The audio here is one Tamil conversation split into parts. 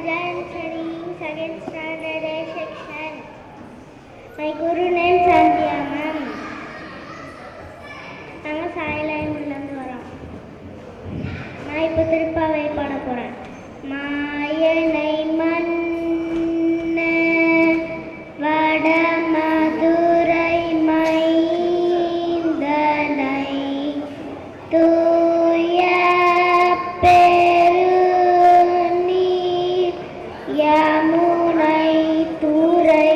am studying second standard A section. My guru name Sandhya ma'am. நாங்கள் சாயலாயமிலிருந்து வரோம். நான் இப்போ திருப்பாவை பாட போகிறேன். மாயனை மன்ன வடமதுரை மைந்தனை தூய பெருநீர் யமுனை துறைவானை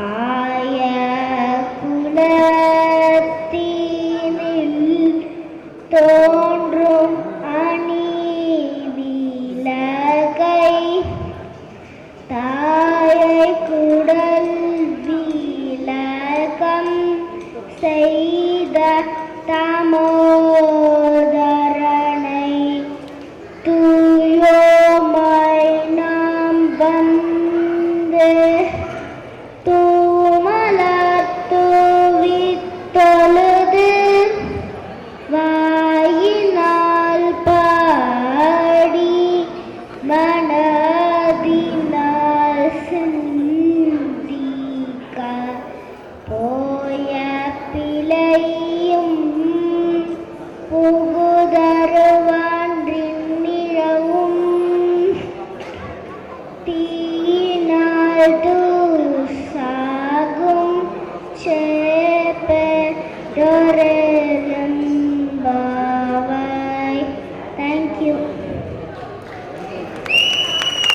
ஆய குலத்தினில் தோன்றும் அணிவிலகை தாயை குடல் விலகம் செய்த தமோ